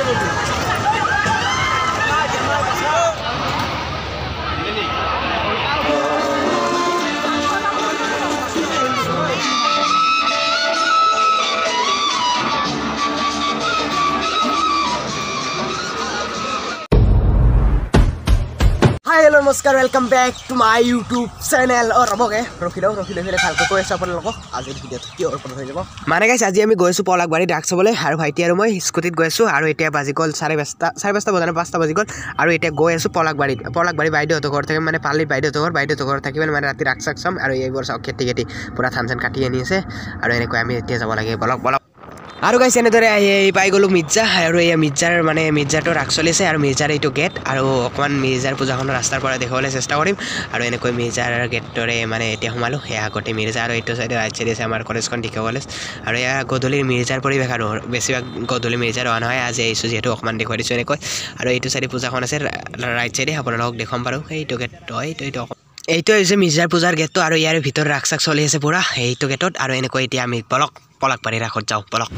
hello नमस्कार welcome back to my YouTube channel और रबके रखिलो फिले ভালকৈ কৈ আছো আপোনালোকক আজি ভিডিঅ'টো কি ওপৰত হৈ যাব মানে গাইছ আজি আমি গৈছো পলাকবাৰী ডাক চাবলৈ আৰু ভাইটি আৰু মই স্কুটিত গৈছো আৰু এতিয়া বাজি গল 5:30 বজানে 5টা বাজি গল আৰু এতিয়া গৈ আছো পলাকবাৰী বাইদেউহঁতৰ ঘৰ থেকে মানে পালি বাইদেউহঁতৰ ঘৰ থাকিব মানে ৰাতি ৰাখ চাম আৰু এইবোৰ চাও খেতি পুৰা ধান কাটি আনি আছে আৰু এনেকৈ আমি এতিয়া যাব লাগে বলক আৰু গাইছ এনেদৰে পাই গলো মিৰ্জা আৰু এই মিৰ্জাৰ মানে মিৰ্জাটো ৰাখ চলিছে আৰু মিৰ্জাৰ এইটো গেট আৰু অকমান মিৰ্জাৰ পূজাখনৰ ৰাস্তাৰ পৰা দেখাবলৈ চেষ্টা কৰিম আৰু এনেকৈ মিৰ্জাৰ গেটৰে মানে এতিয়া সোমালো এয়া আগতে মিৰ্জা আৰু এইটো চাইডে ৰাইট চাইডে আছে আমাৰ কলেজখন ডিকে কলেজ আৰু এয়া গধূলিৰ মিৰ্জাৰ পৰিৱেশ আৰু বেছিভাগ গধূলি মিৰ্জাৰ হোৱা নহয় আজি আহিছোঁ যিহেতু অকমান দেখুৱাই দিছোঁ এনেকৈ আৰু এইটো চাইডে পূজাখন আছে ৰাইট চাইডে আপোনালোকক দেখুৱাম বাৰু এইটো গেট এইটো হৈছে মিৰ্জাৰ পূজাৰ গেটটো আৰু ইয়াৰ ভিতৰত ৰাখ চাক চলি আছে পুৰা এইটো গেটত আৰু এনেকৈ এতিয়া আমি পলাকবাৰী ৰাখত যাওঁ বলক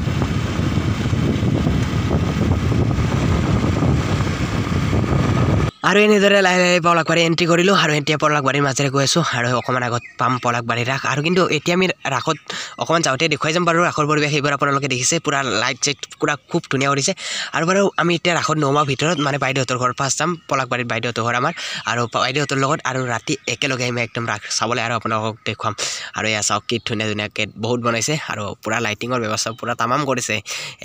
আৰু এনেদৰে লাহে লাহে পলাকবাৰী এন্ট্ৰি কৰিলোঁ আৰু এতিয়া পলাকবাৰীৰ মাজেৰে গৈ আছোঁ আৰু অকণমান আগত পাম পলাকবাৰী ৰাখ আৰু কিন্তু এতিয়া আমি ৰাখত অকণমান যাওঁতে দেখুৱাই যাম বাৰু ৰাখৰ পৰিৱেশ সেইবোৰ আপোনালোকে দেখিছে পুৰা লাইট চাইট পুৰা খুব ধুনীয়া কৰিছে আৰু বাৰু আমি এতিয়া ৰাখত নমাৰ ভিতৰত মানে বাইদেউহঁতৰ ঘৰ ফাৰ্ষ্ট যাম পলাকবাৰীত বাইদেউহঁতৰ ঘৰ আমাৰ আৰু বাইদেউহঁতৰ লগত আৰু ৰাতি একেলগে আমি একদম ৰাখ চাবলৈ আৰু আপোনালোকক দেখুৱাম আৰু এয়া চাওক কি ধুনীয়া গেট বহুত বনাইছে আৰু পুৰা লাইটিঙৰ ব্যৱস্থা পুৰা তামাম কৰিছে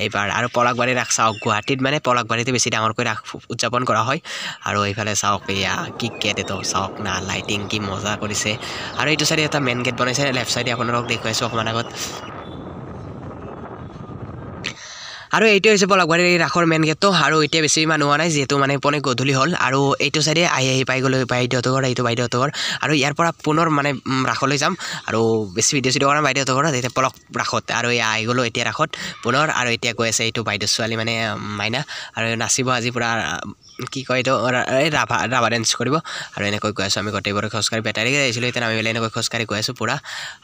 এইবাৰ আৰু পলাকবাৰী ৰাখ চাওক গুৱাহাটীত মানে পলাকবাৰীতে বেছি ডাঙৰকৈ ৰাখ উদযাপন কৰা হয় আৰু এইফালে চাওক এয়া কি গেট এইটো চাওক না লাইটিং কি মজা কৰিছে আৰু এইটো চাইডে এটা মেইন গেট বনাইছে লেফ্ট চাইডে আপোনালোকক দেখুৱাইছোঁ অকণমান আগত আৰু এইটো হৈছে পলাকবাৰীৰ ৰাখৰ মেইন গেটটো আৰু এতিয়া বেছি মানুহ হোৱা নাই যিহেতু মানে পনে গধূলি হ'ল আৰু এইটো চাইডে আহি পাই গ'লো বাইদেউহঁতৰ ঘৰ এইটো বাইদেউহঁতৰ ঘৰ আৰু ইয়াৰ পৰা পুনৰ মানে ৰাখলৈ যাম আৰু বেছি ভিডিঅ' কৰা বাইদেউহঁতৰ ঘৰত এতিয়া পলক ৰাখত আৰু এয়া আহি গ'লো এতিয়া ৰাখত পুনৰ আৰু এতিয়া গৈ আছে এইটো বাইদেউ ছোৱালী মানে মাইনা আৰু নাচিব আজি পুৰা কি কয় এইটো এই ৰাভা ডেন্স কৰিব আৰু এনেকৈ গৈ আছোঁ আমি গোটেইবোৰে খোজকাঢ়ি বেটাৰী আহিছিলোঁ এতিয়া নামি পেলাই এনেকৈ খোজকাঢ়ি গৈ আছোঁ পুৰা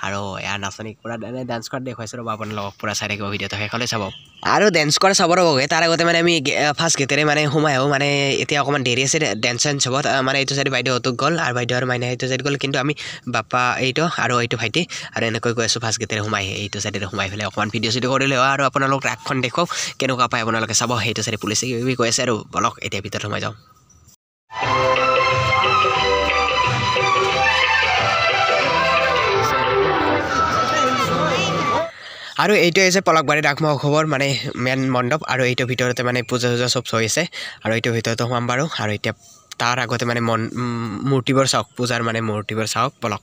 আৰু এয়া নাচনী পুৰা ডান্স কৰা দেখুৱাইছোঁ ৰ'ব আপোনালোকক পুৰা চাই থাকিব ভিডিঅ'টো শেষলৈ চাব আৰু ডেন্স কৰা চাব ৰ'বগৈ তাৰ আগতে মানে আমি ফাৰ্ষ্ট গেটেৰে মানে সোমাই আহোঁ মানে এতিয়া অকণমান দেৰি আছে ডেন্স চেন্স হ'ব মানে এইটো চাইডে বাইদেউহঁতক গ'ল আৰু বাইদেউ আৰু মাইনা এইটো চাইড গ'ল কিন্তু আমি বাপা এইটো আৰু এইটো ভাইটি আৰু এনেকৈ গৈ আছোঁ ফাৰ্ষ্ট গেটেৰে সোমাই এইটো চাইডে সোমাই পেলাই অকণমান ভিডিঅ' চিডিঅ' কৰিলে হয় আৰু আপোনালোক ৰাখখন দেখুৱাওক কেনেকুৱা পায় আপোনালোকে চাব সেইটো চাইডে পুলিচে কিবি কৈ আছে আৰু বলক এতিয়া ভিতৰত সোমাই যাওঁ আৰু এইটো হৈছে পলাকবাৰী ৰাখ মহোৎসৱৰ মানে মেইন মণ্ডপ আৰু এইটো ভিতৰতে মানে পূজা চব হৈ আছে আৰু এইটো ভিতৰতে সোমাম বাৰু আৰু এতিয়া তাৰ আগতে মানে মূৰ্তিবোৰ চাওক পূজাৰ মানে মূৰ্তিবোৰ চাওক বলক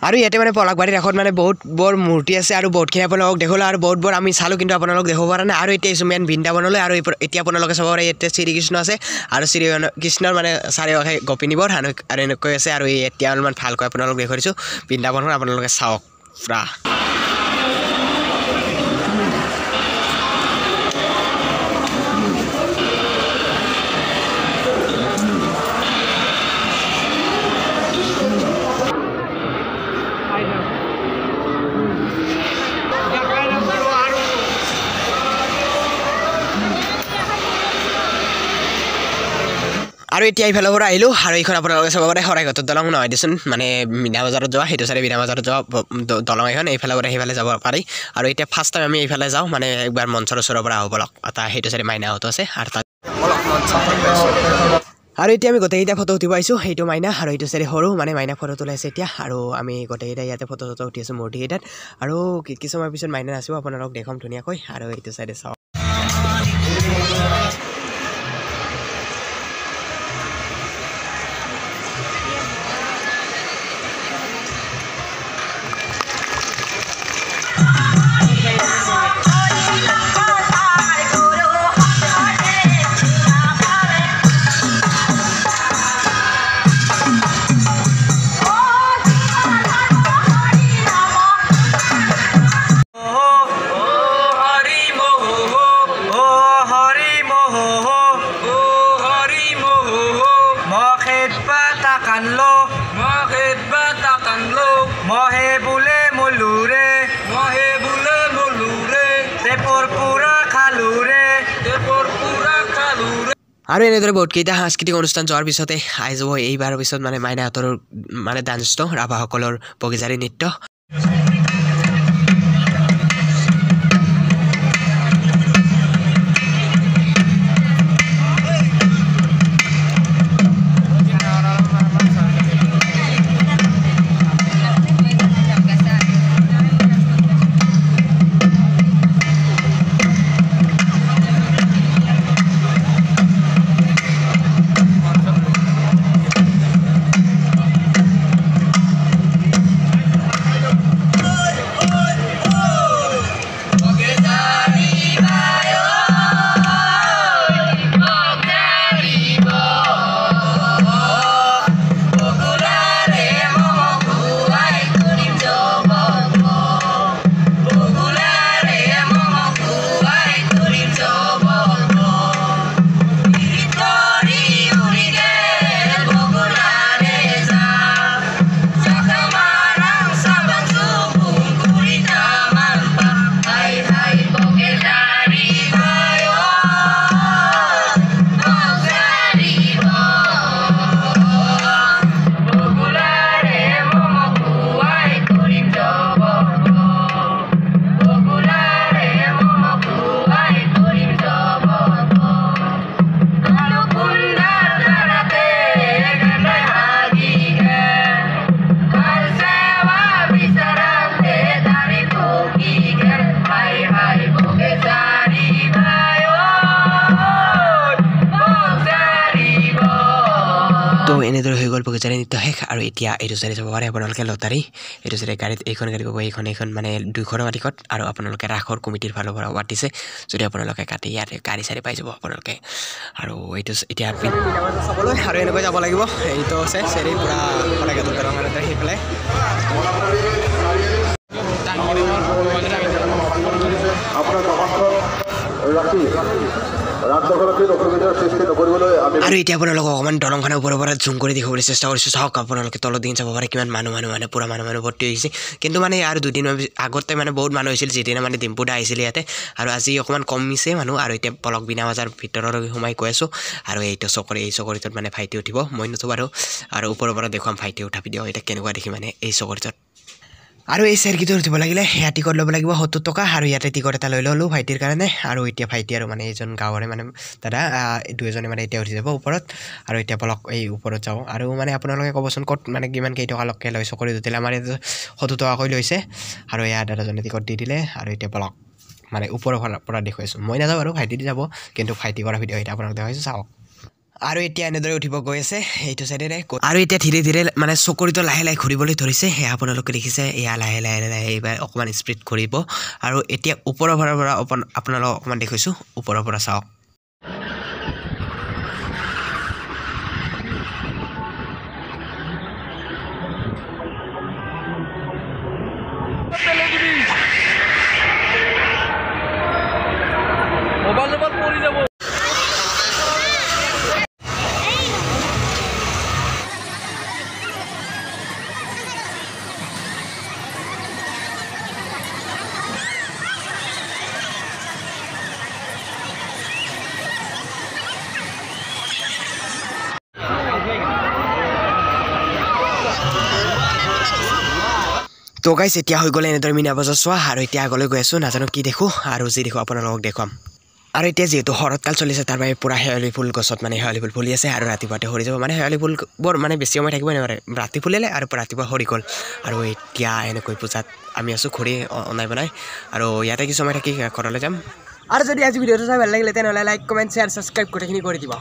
আৰু ইয়াতে মানে পলাকবাৰী ৰাখত মানে বহুত বৰ মূৰ্তি আছে আৰু বহুতখিনি আপোনালোকক দেখুৱালোঁ আৰু বহুত বৰ আমি চালোঁ কিন্তু আপোনালোক দেখাব পৰা নাই আৰু এতিয়া মেইন বৃন্দাবনলৈ আৰু এতিয়া আপোনালোকে চাব পাৰে ইয়াতে শ্ৰীকৃষ্ণ আছে আৰু শ্ৰীকৃষ্ণৰ মানে চাৰিওকাষে গোপিনীবোৰ আৰু এনেকৈ আছে আৰু এতিয়া অলপমান ভালকৈ আপোনালোক দেখুৱাই দিছোঁ বৃন্দাবনখন আপোনালোকে চাওক পুৰা আৰু এতিয়া এইফালৰ পৰা আহিলোঁ আৰু এইখন আপোনালোকে চাব পাৰে শৰাইঘাটৰ দলং নহয় দেচোন মানে মিনা বজাৰত যোৱা সেইটো চাইডে মিনা বজাৰত যোৱা দলং এখন এইফালৰ পৰা সেইফালে যাব পাৰি আৰু এতিয়া ফাৰ্ষ্ট টাইম আমি এইফালে যাওঁ মানে একবাৰ মঞ্চৰ ওচৰৰ পৰা আহোঁ বলক এটা সেইটো চাইডে মাইনাহঁতো আছে আৰু তাত আৰু এতিয়া আমি গোটেইকেইটা ফটো উঠিব আহিছোঁ সেইটো মাইনা আৰু এইটো চাইডে সৰু মানে মাইনা ফটো তোলাইছে এতিয়া আৰু আমি গোটেইকেইটা ইয়াতে ফটো উঠি আছোঁ মূৰ্তিকেইটাত আৰু কিছুমান পিছত মাইনা নাচিব আপোনালোক দেখাম ধুনীয়াকৈ আৰু এইটো চাইডে চাওক আৰু এনেদৰে বহুতকেইটা সাংস্কৃতিক অনুষ্ঠান যোৱাৰ পিছতে আহি যাব এইবাৰৰ পিছত মানে মাইনাহঁতৰ মানে ডান্সটো ৰাভাসকলৰ বগীজাৰী নৃত্য তো এনেদৰে হৈ গ'ল বগীজাৰী নৃত্য শেষ আৰু এতিয়া এইটো চাইডে যাব পাৰে আপোনালোকে লটাৰী এইটো চাইডে গাড়ীত এইখন গাড়ী পাব এইখন মানে 200 টিকট আৰু আপোনালোকে ৰাসৰ কমিটিৰ ফালৰ পৰা পাতিছে যদি আপোনালোকে কাটি ইয়াতে গাড়ী চাৰি পাই যাব আপোনালোকে আৰু এইটো এতিয়া চাবলৈ আৰু এনেকৈ যাব লাগিব এইটো আছে চেৰি পুৰা লাগে দৰঙতে সেইফালে আৰু এতিয়া আপোনালোকক অকণমান দলংখনৰ ওপৰৰ পৰা জুম কৰি দেখাবলৈ চেষ্টা কৰিছোঁ চাওক আপোনালোকে তলত দিন চাব পাৰে কিমান মানুহ মানে পুৰা মানুহ ভৰ্তি হৈছে কিন্তু মানে আৰু দুদিন আগতে মানে বহুত মানুহ হৈছিল যিদিনা মানে ডিম্পু দা আহিছিল ইয়াতে আৰু আজি অকণমান কমিছে মানুহ আৰু এতিয়া পলক বিনা বজাৰ ভিতৰলৈ সোমাই গৈ আছোঁ আৰু এইটো চকৰি এই চকৰিটোত মানে ভাইটি উঠিব মই নুঠো আৰু ওপৰৰ পৰা দেখুৱাম ভাইটি উঠা ভিডিঅ' এতিয়া কেনেকুৱা দেখি মানে এই চকৰিটোত আৰু এই চেয়াৰকেইটো উঠিব লাগিলে সেয়া টিকট ল'ব লাগিব 70 টকা আৰু ইয়াতে টিকট এটা লৈ ল'লোঁ ভাইটিৰ কাৰণে আৰু এতিয়া ভাইটি আৰু মানে এইজন গাঁৱৰে মানে দাদা দুজনে মানে এতিয়া উঠি যাব ওপৰত আৰু এতিয়া পলক এই ওপৰত যাব আৰু মানে আপোনালোকে ক'বচোন ক'ত মানে কিমান কেইটকালৈকে লৈ চকৰিত উঠিলে আমাৰ ইয়াত 70 টকাকৈ লৈছে আৰু এয়া দাদাজনে টিকট দি দিলে আৰু এতিয়া পলক মানে ওপৰৰ পৰা দেখুৱাইছোঁ মই নাযাওঁ আৰু ভাইটি দি যাব কিন্তু ভাইটি কৰা ভিডিঅ' এটা আপোনালোক দেখাইছোঁ চাওক আৰু এতিয়া এনেদৰে উঠিব গৈ আছে এইটো চাইডেৰে আৰু এতিয়া ধীৰে ধীৰে মানে চকৰিটো লাহে লাহে ঘূৰিবলৈ ধৰিছে সেয়া আপোনালোকে দেখিছে এয়া লাহে লাহে এইবাৰ অকণমান স্পীড ঘূৰিব আৰু এতিয়া ওপৰৰ পৰা আপোনালোকক অকণমান দেখুৱাইছোঁ ওপৰৰ পৰা চাওক তো গাইছ এতিয়া হৈ গ'লে এনেদৰে মিনা বজাৰ চোৱা আৰু এতিয়া আগলৈ গৈ আছোঁ নাজানো কি দেখোঁ আৰু যি দেখোঁ আপোনালোকক দেখুৱাম আৰু এতিয়া যেহেতু শৰৎকাল চলিছে তাৰ বাবে পুৰা শেৱালি ফুল গছত মানে শেৱালি ফুল ফুলি আছে আৰু ৰাতিপুৱাতে সৰি যাব মানে শেৱালি ফুল বৰ মানে বেছি সময় থাকিবই নোৱাৰে ৰাতি ফুলিলে আৰু ৰাতিপুৱা সৰি গ'ল আৰু এতিয়া এনেকৈ পূজাত আমি আছোঁ খৰি অনাই বনাই আৰু ইয়াতে কিছু সময় থাকি ঘৰলৈ যাম আৰু যদি আজি ভিডিঅ'টো চাই ভাল লাগিলে তেনেহ'লে লাইক কমেণ্ট শ্বেয়াৰ ছাবস্ক্ৰাইব গোটেইখিনি কৰি দিব